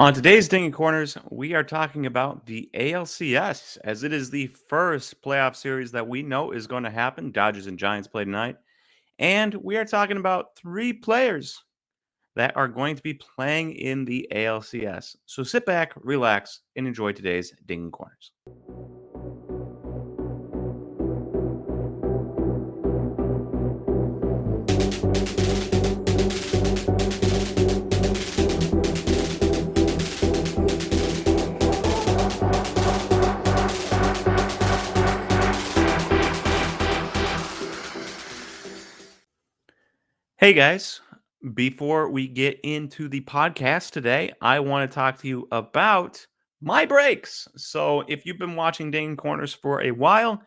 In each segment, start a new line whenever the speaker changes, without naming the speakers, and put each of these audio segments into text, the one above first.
On today's Dinging Corners, we are talking about the ALCS as it is the first playoff series that we know is going to happen. Dodgers and Giants play tonight. And we are talking about three players that are going to be playing in the ALCS. So sit back, relax, and enjoy today's Dinging Corners. Hey guys, before we get into the podcast today, I want to talk to you about my breaks. So, if you've been watching Dinging Corners for a while,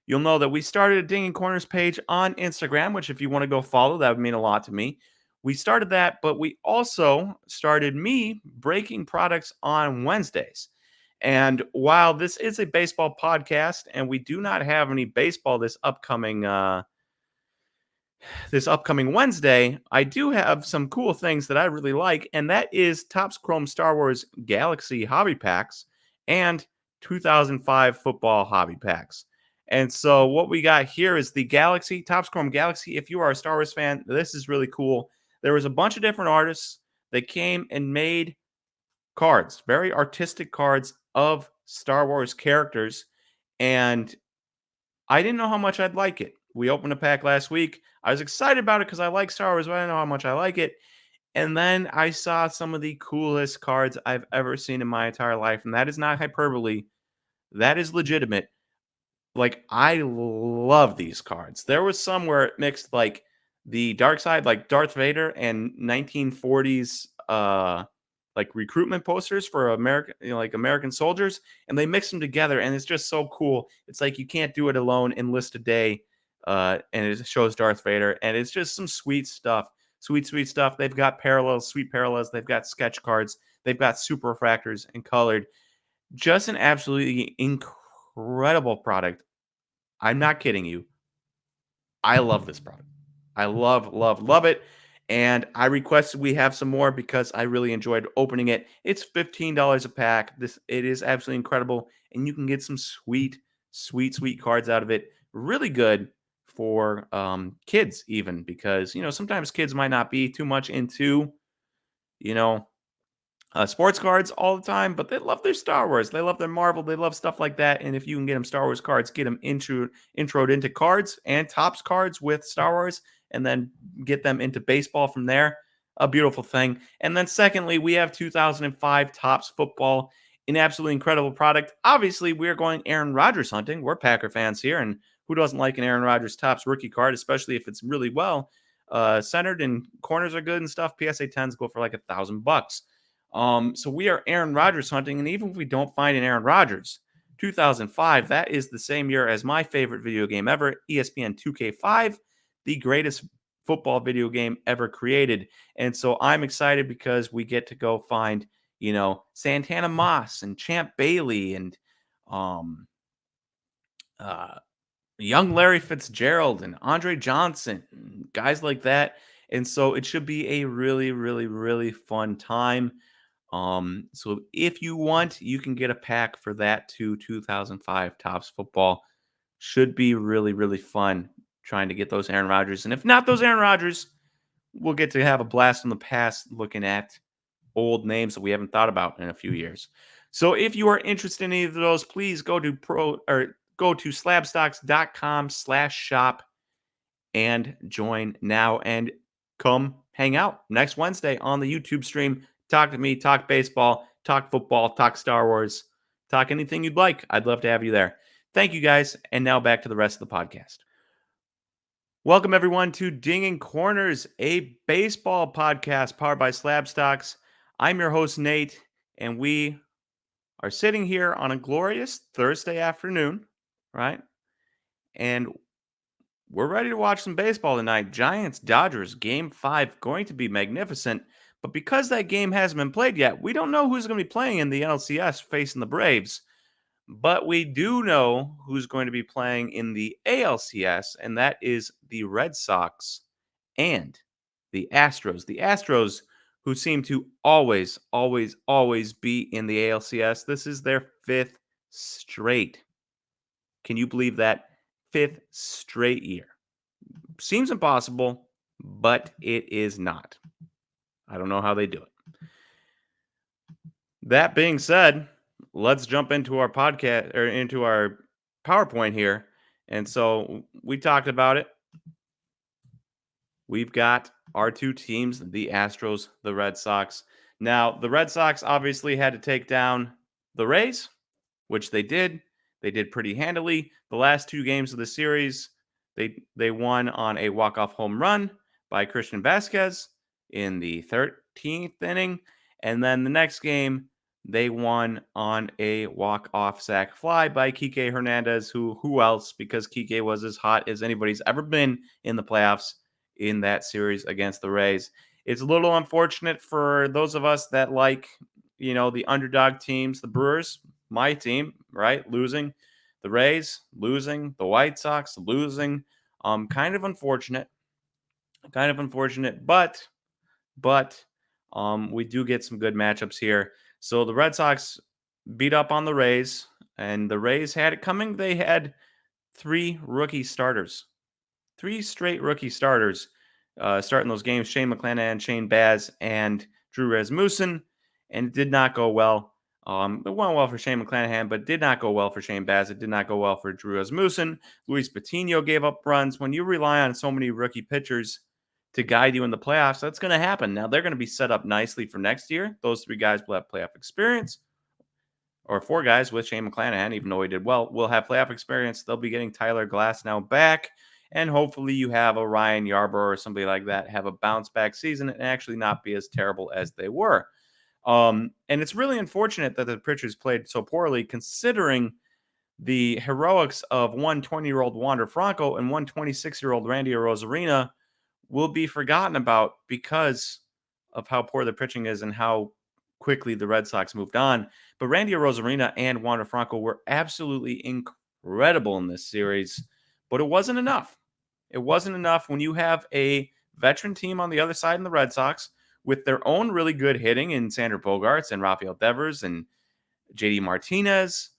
you'll know that we started a Dinging Corners page on Instagram, which, if you want to go follow, that would mean a lot to me. We started that, but we also started me breaking products on Wednesdays. And while this is a baseball podcast and we do not have any baseball this upcoming Wednesday, I do have some cool things that I really like, and that is Topps Chrome Star Wars Galaxy Hobby Packs and 2005 Football Hobby Packs. And so what we got here is the Galaxy, Topps Chrome Galaxy. If you are a Star Wars fan, this is really cool. There was a bunch of different artists that came and made cards, very artistic cards of Star Wars characters, and I didn't know how much I'd like it. We opened a pack last week. I was excited about it because I like Star Wars, but I didn't know how much I like it. And then I saw some of the coolest cards I've ever seen in my entire life. And that is not hyperbole. That is legitimate. Like, I love these cards. There was some where it mixed like the dark side, like Darth Vader and 1940s like recruitment posters for American, like American soldiers, and they mix them together, and it's just so cool. It's like you can't do it alone. Enlist a day, and it shows Darth Vader, and it's just some sweet stuff. Sweet stuff. They've got parallels, sweet parallels. They've got sketch cards. They've got super refractors and colored. Just an absolutely incredible product. I'm not kidding you. I love this product. I love it. And I requested we have some more because I really enjoyed opening it. It's $15 a pack. It is absolutely incredible. And you can get some sweet cards out of it. Really good for kids, even because sometimes kids might not be too much into, you know, sports cards all the time, but they love their Star Wars. They love their Marvel. They love stuff like that. And if you can get them Star Wars cards, get them introed into cards and Topps cards with Star Wars, and then get them into baseball from there. A beautiful thing. And then secondly, we have 2005 Topps football, an absolutely incredible product. Obviously, we're going Aaron Rodgers hunting. We're Packer fans here, and who doesn't like an Aaron Rodgers Topps rookie card, especially if it's really well centered and corners are good and stuff. PSA 10s go for like $1,000. So we are Aaron Rodgers hunting, and even if we don't find an Aaron Rodgers, 2005, that is the same year as my favorite video game ever, ESPN 2K5, the greatest football video game ever created. And so I'm excited because we get to go find, Santana Moss and Champ Bailey and um uh young Larry Fitzgerald and Andre Johnson, and guys like that. And so it should be a really fun time. So if you want, you can get a pack for that too. 2005 Topps football should be really fun trying to get those Aaron Rodgers. And if not those Aaron Rodgers, we'll get to have a blast from the past looking at old names that we haven't thought about in a few years. So if you are interested in any of those, please go to slabstocks.com/shop and join now and come hang out next Wednesday on the YouTube stream. Talk to me, talk baseball, talk football, talk Star Wars, talk anything you'd like. I'd love to have you there. Thank you guys. And now back to the rest of the podcast. Welcome everyone to Dinging Corners, a baseball podcast powered by Slab Stocks. I'm your host, Nate, and we are sitting here on a glorious Thursday afternoon, right? And we're ready to watch some baseball tonight. Giants, Dodgers, Game 5, going to be magnificent. But because that game hasn't been played yet, we don't know who's going to be playing in the NLCS facing the Braves. But we do know who's going to be playing in the ALCS, and that is the Red Sox and the Astros. The Astros, who seem to always, always, always be in the ALCS. This is their 5th straight. Can you believe that? 5th straight year. Seems impossible, but it is not. I don't know how they do it. That being said, let's jump into our podcast or into our PowerPoint here. And so we talked about it. We've got our two teams, the Astros, the Red Sox. Now, the Red Sox obviously had to take down the Rays, which they did. They did pretty handily. The last 2 games of the series, they won on a walk-off home run by Christian Vasquez in the 13th inning. And then the next game, they won on a walk-off sac fly by Kike Hernandez, who else? Because Kike was as hot as anybody's ever been in the playoffs in that series against the Rays. It's a little unfortunate for those of us that like, the underdog teams, the Brewers, my team, right? Losing. The Rays losing, the White Sox losing. Kind of unfortunate. But we do get some good matchups here. So the Red Sox beat up on the Rays, and the Rays had it coming. They had 3 rookie starters. 3 straight rookie starters starting those games. Shane McClanahan, Shane Baz, and Drew Rasmussen, and it did not go well. It went well for Shane McClanahan, but did not go well for Shane Baz. It did not go well for Drew Rasmussen. Luis Patino gave up runs. When you rely on so many rookie pitchers to guide you in the playoffs, that's going to happen. Now, they're going to be set up nicely for next year. Those 3 guys will have playoff experience, or 4 guys with Shane McClanahan, even though he did well, will have playoff experience. They'll be getting Tyler Glasnow back, and hopefully you have a Ryan Yarbrough or somebody like that have a bounce-back season and actually not be as terrible as they were. And it's really unfortunate that the pitchers played so poorly, considering the heroics of one 20-year-old Wander Franco and one 26-year-old Randy Arozarena will be forgotten about because of how poor the pitching is and how quickly the Red Sox moved on. But Randy Arozarena and Wander Franco were absolutely incredible in this series, but it wasn't enough. It wasn't enough when you have a veteran team on the other side in the Red Sox with their own really good hitting in Xander Bogaerts and Rafael Devers and JD Martinez.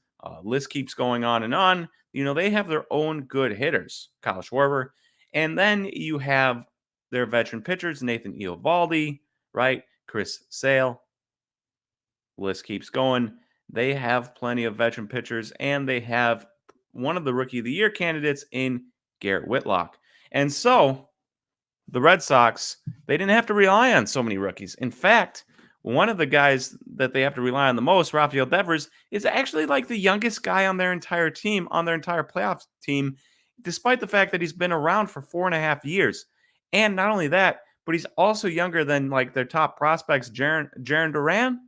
List keeps going on and on. They have their own good hitters, Kyle Schwarber. And then you have their veteran pitchers, Nathan Eovaldi, right? Chris Sale. List keeps going. They have plenty of veteran pitchers, and they have one of the Rookie of the Year candidates in Garrett Whitlock. And so the Red Sox, they didn't have to rely on so many rookies. In fact, one of the guys that they have to rely on the most, Rafael Devers, is actually like the youngest guy on their entire team, on their entire playoff team, despite the fact that he's been around for 4.5 years. And not only that, but he's also younger than like their top prospects, Jarren Duran.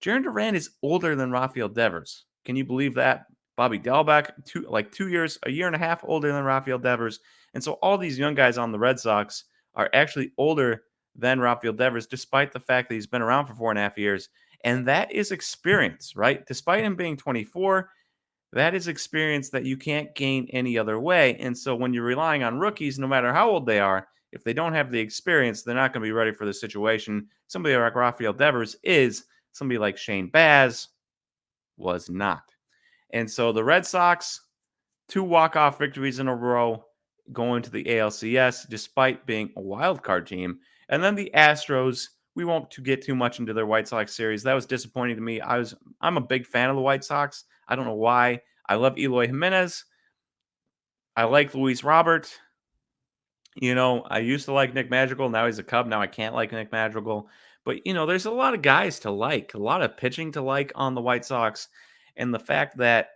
Jarren Duran is older than Rafael Devers. Can you believe that? Bobby Dalbec, 2 years, a year and a half older than Rafael Devers. And so all these young guys on the Red Sox are actually older than Rafael Devers, despite the fact that he's been around for 4.5 years. And that is experience, right? Despite him being 24, that is experience that you can't gain any other way. And so when you're relying on rookies, no matter how old they are, if they don't have the experience, they're not going to be ready for the situation. Somebody like Rafael Devers is. Somebody like Shane Baz was not. And so the Red Sox, 2 walk-off victories in a row, going to the ALCS despite being a wild card team. And then the Astros, we won't get too much into their White Sox series. That was disappointing to me. I'm a big fan of the White Sox. I don't know why. I love Eloy Jimenez. I like Luis Robert. I used to like Nick Madrigal. Now he's a Cub. Now I can't like Nick Madrigal. But, there's a lot of guys to like, a lot of pitching to like on the White Sox. And the fact that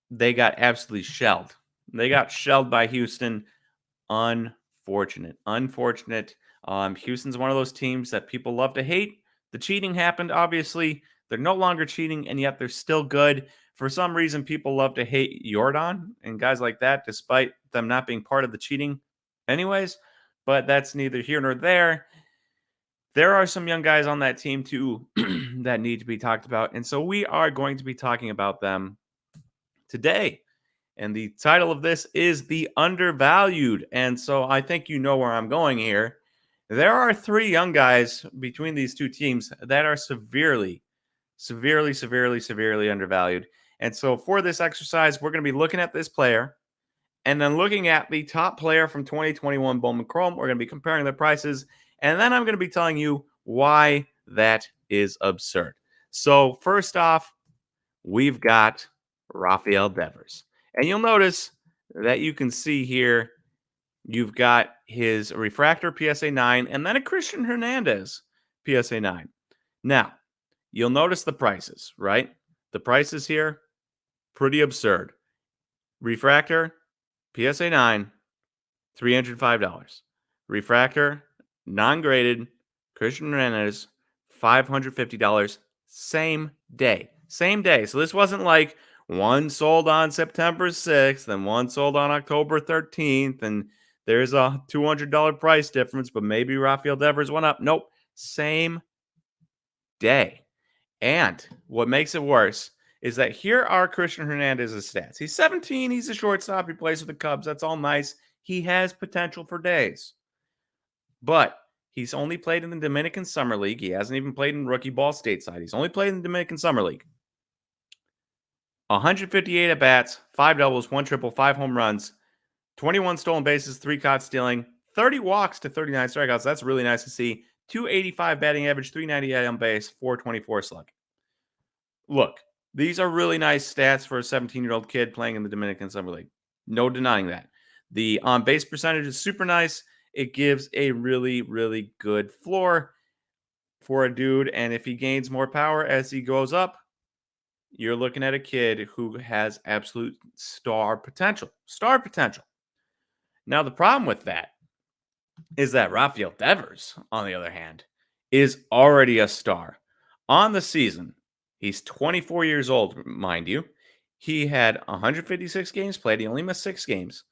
they got absolutely shelled. They got shelled by Houston. Unfortunate. Houston's one of those teams that people love to hate. The cheating happened, obviously. They're no longer cheating, and yet they're still good. For some reason, people love to hate Jordan and guys like that, despite them not being part of the cheating anyways. But that's neither here nor there. There are some young guys on that team, too, that need to be talked about. And so we are going to be talking about them today. And the title of this is The Undervalued. And so I think you know where I'm going here. There are three young guys between these two teams that are severely undervalued. And so for this exercise, we're going to be looking at this player and then looking at the top player from 2021 Bowman Chrome. We're going to be comparing their prices. And then I'm going to be telling you why that is absurd. So first off, we've got Rafael Devers. And you'll notice that you can see here, you've got his refractor PSA 9 and then a Christian Hernandez PSA 9. Now, you'll notice the prices, right? The prices here, pretty absurd. Refractor, PSA 9, $305. Refractor, non-graded, Christian Hernandez, $550. Same day. Same day. So this wasn't like one sold on September 6th and one sold on October 13th, and there's a $200 price difference, but maybe Rafael Devers went up. Nope. Same day. And what makes it worse is that here are Christian Hernandez's stats. He's 17. He's a shortstop. He plays with the Cubs. That's all nice. He has potential for days. But he's only played in the Dominican Summer League. He hasn't even played in rookie ball stateside. He's only played in the Dominican Summer League. 158 at-bats, 5 doubles, 1 triple, 5 home runs, 21 stolen bases, 3 caught stealing, 30 walks to 39 strikeouts. That's really nice to see. 285 batting average, 398 on base, 424 slug. Look, these are really nice stats for a 17-year-old kid playing in the Dominican Summer League. No denying that. The on-base percentage is super nice. It gives a really, really good floor for a dude. And if he gains more power as he goes up, you're looking at a kid who has absolute star potential. Star potential. Now, the problem with that is that Rafael Devers, on the other hand, is already a star. On the season, he's 24 years old, mind you. He had 156 games played. He only missed 6 games.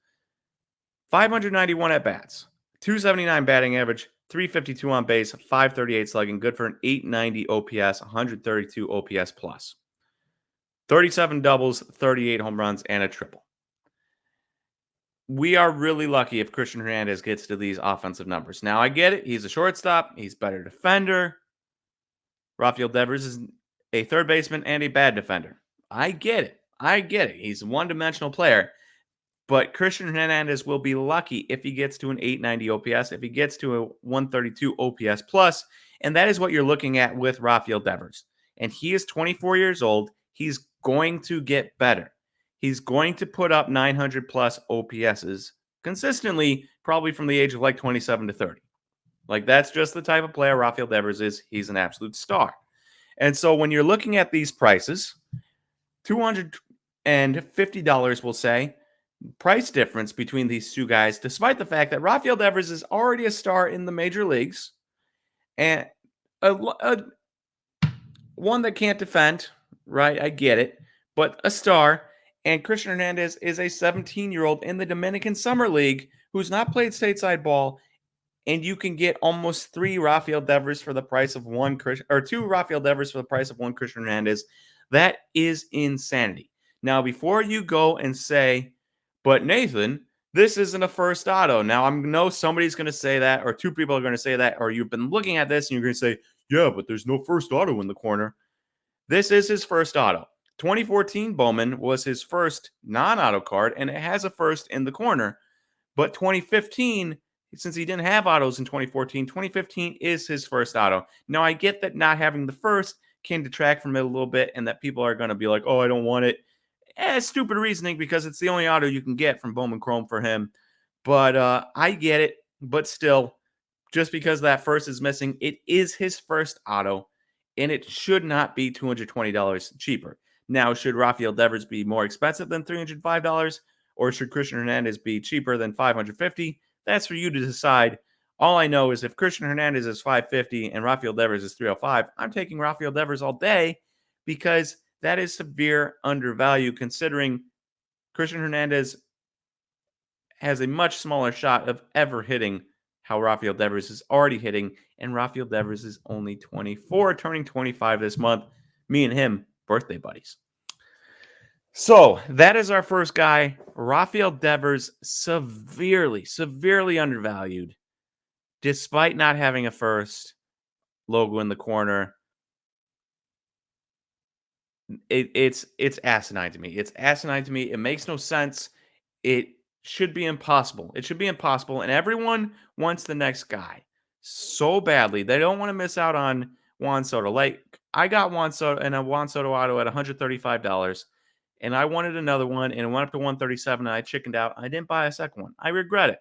591 at-bats. 279 batting average. 352 on base. 538 slugging. Good for an 890 OPS. 132 OPS plus. 37 doubles. 38 home runs. And a triple. We are really lucky if Christian Hernandez gets to these offensive numbers. Now, I get it. He's a shortstop. He's a better defender. Rafael Devers is a third baseman and a bad defender. I get it. I get it. He's a one-dimensional player. But Christian Hernandez will be lucky if he gets to an 890 OPS, if he gets to a 132 OPS plus. And that is what you're looking at with Rafael Devers. And he is 24 years old. He's going to get better. He's going to put up 900 plus OPSs consistently, probably from the age of like 27 to 30. Like, that's just the type of player Rafael Devers is. He's an absolute star. And so when you're looking at these prices, $250, we'll say, price difference between these two guys, despite the fact that Rafael Devers is already a star in the major leagues and one that can't defend, right? I get it, but a star. And Christian Hernandez is a 17-year-old in the Dominican Summer League who's not played stateside ball, and you can get almost 3 Rafael Devers for the price of 2 Rafael Devers for the price of 1 Christian Hernandez. That is insanity. Now, before you go and say, but Nathan, this isn't a first auto. Now, I know somebody's going to say that, or 2 people are going to say that, or you've been looking at this and you're going to say, yeah, but there's no first auto in the corner. This is his first auto. 2014 Bowman was his first non-auto card, and it has a first in the corner. But 2015, since he didn't have autos in 2015 is his first auto. Now, I get that not having the first can detract from it a little bit, and that people are going to be like, oh, I don't want it. Stupid reasoning, because it's the only auto you can get from Bowman Chrome for him. But I get it. But still, just because that first is missing, it is his first auto, and it should not be $220 cheaper. Now, should Rafael Devers be more expensive than $305, or should Christian Hernandez be cheaper than $550? That's for you to decide. All I know is if Christian Hernandez is $550 and Rafael Devers is $305, I'm taking Rafael Devers all day, because that is severe undervalue, considering Christian Hernandez has a much smaller shot of ever hitting how Rafael Devers is already hitting, and Rafael Devers is only 24, turning 25 this month. Me and him, birthday buddies. So that is our first guy, Rafael Devers, severely undervalued. despite not having a first logo in the corner, it's asinine to me. It's asinine to me. It makes no sense. It should be impossible. It should be impossible, and everyone wants the next guy so badly. They don't want to miss out on Juan Soto. Like I got Juan Soto and a Juan Soto auto at $135, and I wanted another one, and it went up to 137, and I chickened out. I didn't buy a second one. I regret it.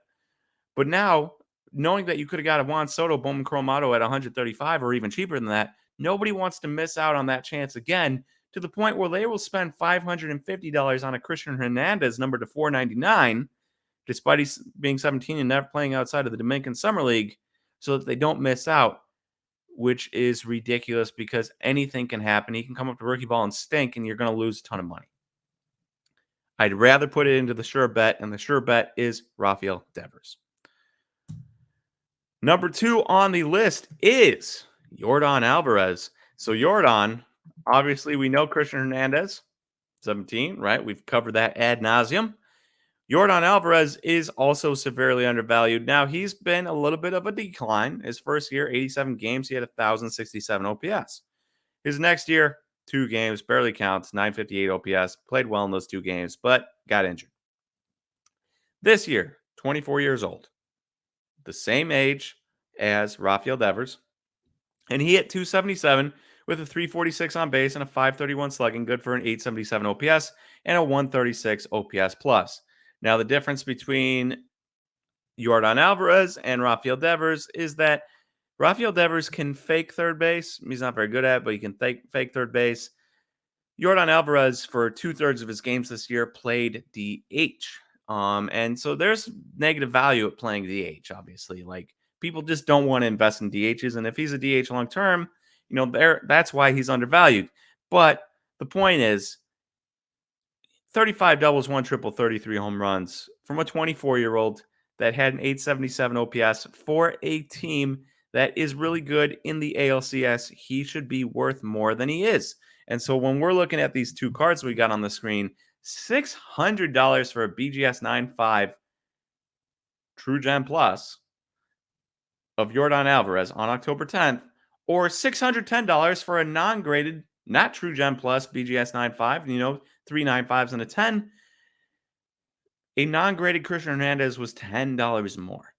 But now, knowing that you could have got a Juan Soto Bowman Chrome auto at 135 or even cheaper than that, nobody wants to miss out on that chance again to the point where they will spend $550 on a Christian Hernandez number to 499, despite he's being 17 and never playing outside of the Dominican Summer League, so that they don't miss out, which is ridiculous because anything can happen. He can come up to rookie ball and stink, and you're going to lose a ton of money. I'd rather put it into the sure bet, and the sure bet is Rafael Devers. Number 2 on the list is Yordan Alvarez. So Yordan, obviously we know Christian Hernandez, 17, right? We've covered that ad nauseum. Yordan Alvarez is also severely undervalued. Now, he's been a little bit of a decline. His first year, 87 games, he had 1,067 OPS. His next year, 2 games, barely counts, 958 OPS, played well in those 2 games, but got injured. This year, 24 years old, the same age as Rafael Devers, and he hit 277 with a 346 on base and a 531 slugging, good for an 877 OPS and a 136 OPS plus. Now, the difference between Yordan Alvarez and Rafael Devers is that Rafael Devers can fake third base. He's not very good at it, but he can fake third base. Yordan Alvarez, for 2/3 of his games this year, played DH. And so there's negative value at playing DH, obviously. Like, people just don't want to invest in DHs. And if he's a DH long term, that's why he's undervalued. But the point is, 35 doubles, 1 triple, 33 home runs from a 24-year-old that had an 877 OPS for a team that is really good in the ALCS. He should be worth more than he is. And so when we're looking at these 2 cards we got on the screen, $600 for a BGS 9.5 True Gem Plus of Yordan Alvarez on October 10th, or $610 for a non-graded, not True Gem Plus BGS 9.5, 3 9.5s and a 10. A non-graded Christian Hernandez was $10 more.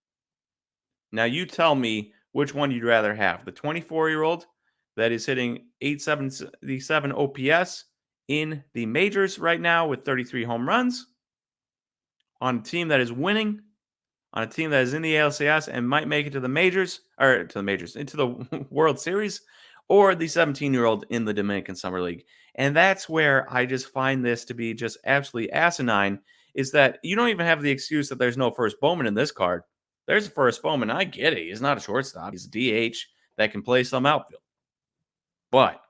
Now you tell me which one you'd rather have. The 24-year-old that is hitting 877 OPS in the majors right now with 33 home runs on a team that is winning, on a team that is in the ALCS and might make it to the majors, into the World Series, or the 17-year-old in the Dominican Summer League. And that's where I just find this to be just absolutely asinine, is that you don't even have the excuse that there's no first Bowman in this card. There's a first Bowman. I get it. He's not a shortstop. He's a DH that can play some outfield. But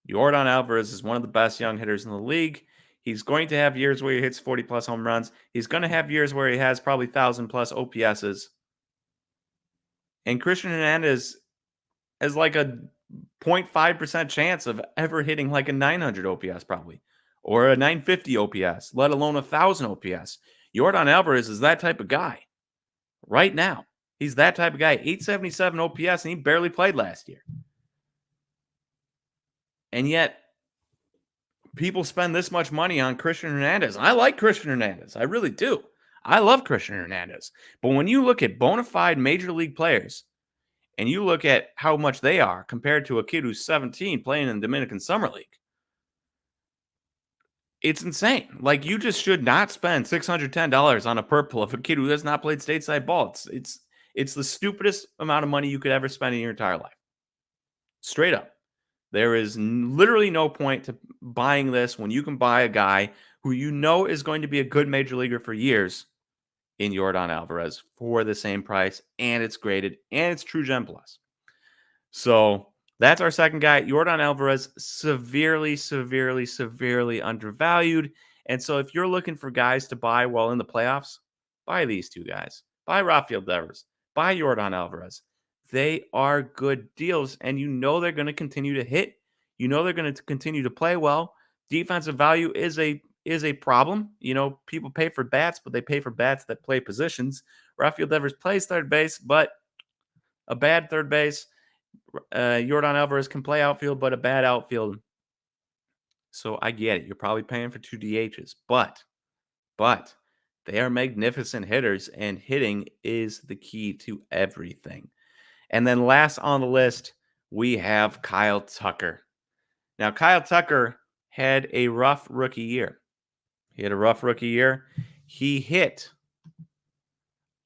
Yordan Alvarez is one of the best young hitters in the league. He's going to have years where he hits 40-plus home runs. He's going to have years where he has probably 1,000-plus OPSs. And Christian Hernandez has like a 0.5% chance of ever hitting like a 900 OPS probably, or a 950 OPS, let alone 1,000 OPS. Yordan Alvarez is that type of guy right now. He's that type of guy. 877 OPS, and he barely played last year. And yet, people spend this much money on Christian Hernandez. I like Christian Hernandez. I really do. I love Christian Hernandez. But when you look at bona fide major league players, and you look at how much they are compared to a kid who's 17 playing in the Dominican Summer League, it's insane. Like, you just should not spend $610 on a purple of a kid who has not played stateside ball. It's the stupidest amount of money you could ever spend in your entire life. Straight up. There is literally no point to buying this when you can buy a guy who you know is going to be a good major leaguer for years in Yordan Alvarez for the same price, and it's graded, and it's True Gem Plus. So that's our second guy. Yordan Alvarez, severely, severely, severely undervalued. And so if you're looking for guys to buy while in the playoffs, buy these 2 guys. Buy Rafael Devers. Buy Yordan Alvarez. They are good deals, and you know they're going to continue to hit. You know they're going to continue to play well. Defensive value is a problem. People pay for bats, but they pay for bats that play positions. Rafael Devers plays third base, but a bad third base. Yordan Alvarez can play outfield, but a bad outfield. So I get it. You're probably paying for 2 DHs, but they are magnificent hitters, and hitting is the key to everything. And then last on the list, we have Kyle Tucker. Now, Kyle Tucker had a rough rookie year. He hit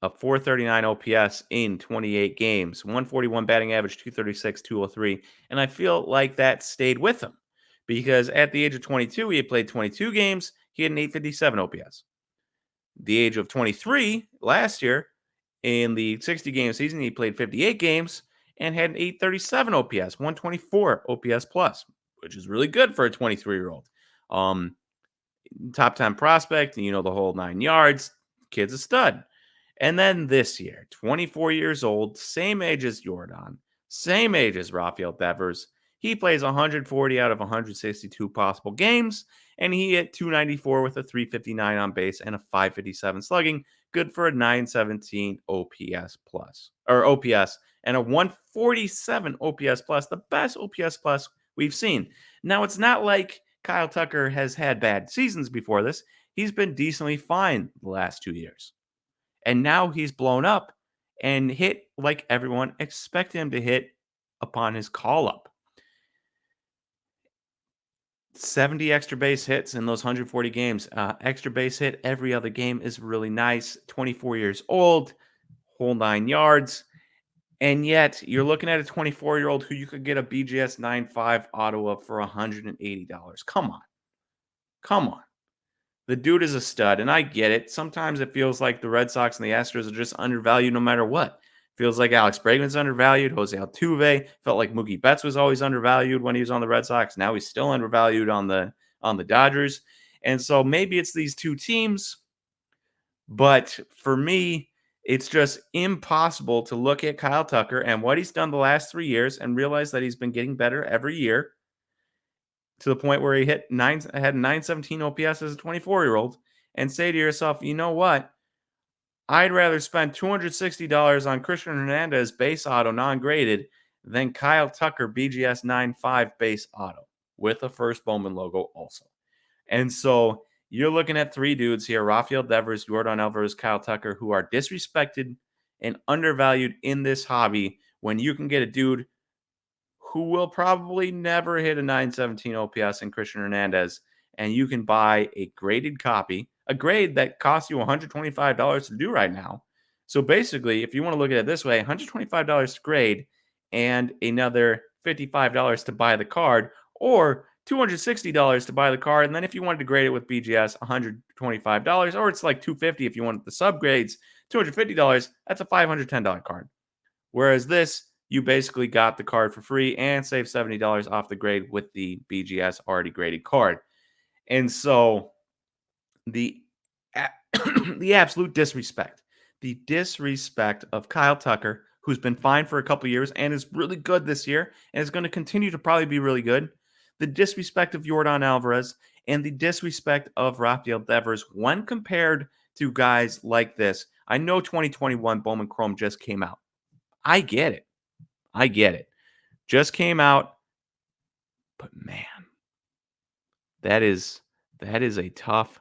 a 439 OPS in 28 games, 141 batting average, 236, 203. And I feel like that stayed with him because at the age of 22, he had played 22 games. He had an 857 OPS. The age of 23 last year, in the 60 game season, he played 58 games and had an 837 OPS, 124 OPS plus, which is really good for a 23-year-old. Top 10 prospect, the whole 9 yards. Kid's a stud. And then this year, 24 years old, same age as Jordan, same age as Rafael Devers. He plays 140 out of 162 possible games, and he hit 294 with a 359 on base and a 557 slugging, good for a 917 OPS plus, or OPS, and a 147 OPS plus, the best OPS plus we've seen. Now, it's not like Kyle Tucker has had bad seasons before this. He's been decently fine the last 2 years. And now he's blown up and hit like everyone expected him to hit upon his call-up. 70 extra base hits in those 140 games. Extra base hit every other game is really nice. 24 years old, whole 9 yards. And yet, you're looking at a 24-year-old who you could get a BGS 9.5 auto of for $180. Come on. The dude is a stud, and I get it. Sometimes it feels like the Red Sox and the Astros are just undervalued no matter what. Feels like Alex Bregman's undervalued. Jose Altuve felt like Mookie Betts was always undervalued when he was on the Red Sox. Now he's still undervalued on the Dodgers. And so maybe it's these two teams, but for me, it's just impossible to look at Kyle Tucker and what he's done the last 3 years and realize that he's been getting better every year, to the point where he had 917 OPS as a 24-year-old, and say to yourself, you know what? I'd rather spend $260 on Christian Hernandez base auto non-graded than Kyle Tucker BGS 9.5 base auto with a first Bowman logo also. And so you're looking at 3 dudes here, Rafael Devers, Yordan Alvarez, Kyle Tucker, who are disrespected and undervalued in this hobby when you can get a dude who will probably never hit a 917 OPS in Christian Hernandez, and you can buy a graded copy, a grade that costs you $125 to do right now. So basically, if you want to look at it this way, $125 to grade and another $55 to buy the card, or $260 to buy the card. And then if you wanted to grade it with BGS, $125, or it's like $250 if you want the subgrades, $250, that's a $510 card. Whereas this, you basically got the card for free and saved $70 off the grade with the BGS already graded card. And so the absolute disrespect of Kyle Tucker, who's been fine for a couple years and is really good this year and is going to continue to probably be really good. The disrespect of Yordan Alvarez and the disrespect of Rafael Devers when compared to guys like this. I know 2021 Bowman Chrome just came out. I get it. Just came out. But man, that is a tough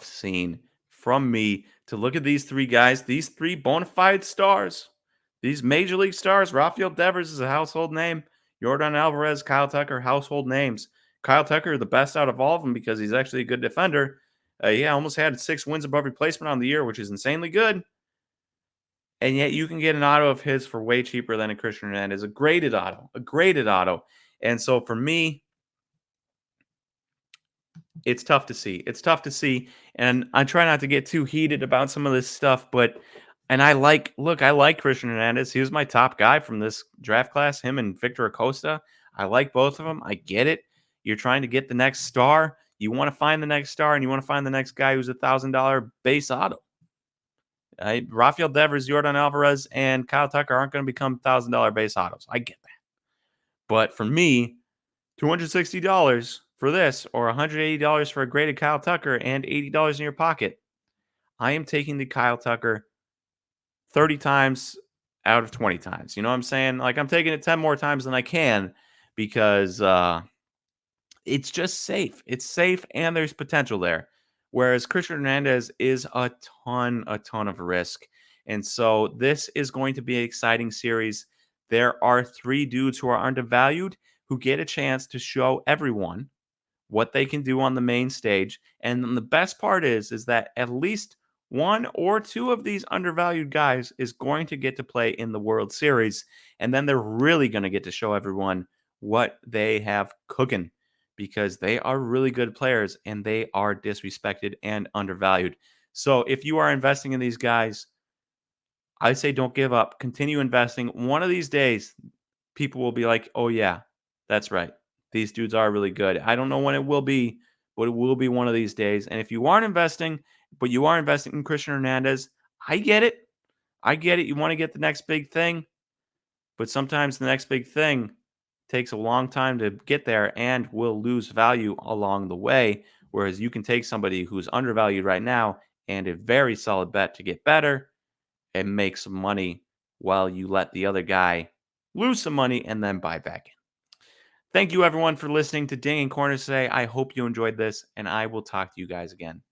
scene from me to look at these 3 guys, these 3 bona fide stars, these major league stars. Rafael Devers is a household name. Yordan Alvarez, Kyle Tucker, household names. Kyle Tucker, the best out of all of them because he's actually a good defender. Almost had 6 wins above replacement on the year, which is insanely good. And yet you can get an auto of his for way cheaper than a Christian Hernandez, a graded auto. And so for me, it's tough to see. And I try not to get too heated about some of this stuff, I like Christian Hernandez. He was my top guy from this draft class, him and Victor Acosta. I like both of them. I get it. You're trying to get the next star. You want to find the next star, and you want to find the next guy who's $1,000 base auto. Rafael Devers, Yordan Alvarez, and Kyle Tucker aren't going to become $1,000 base autos. I get that. But for me, $260 for this or $180 for a graded Kyle Tucker and $80 in your pocket, I am taking the Kyle Tucker 30 times out of 20 times. You know what I'm saying? Like I'm taking it 10 more times than I can because it's just safe. It's safe and there's potential there. Whereas Christian Hernandez is a ton of risk. And so this is going to be an exciting series. There are three dudes who are undervalued who get a chance to show everyone what they can do on the main stage. And then the best part is that at least one or two of these undervalued guys is going to get to play in the World Series. And then they're really going to get to show everyone what they have cooking because they are really good players and they are disrespected and undervalued. So if you are investing in these guys, I say don't give up. Continue investing. One of these days, people will be like, "Oh yeah, that's right. These dudes are really good." I don't know when it will be, but it will be one of these days. And if you aren't investing, but you are investing in Christian Hernandez, I get it. I get it. You want to get the next big thing, but sometimes the next big thing takes a long time to get there and will lose value along the way. Whereas you can take somebody who's undervalued right now and a very solid bet to get better and make some money while you let the other guy lose some money and then buy back in. Thank you, everyone, for listening to Ding and Corners today. I hope you enjoyed this, and I will talk to you guys again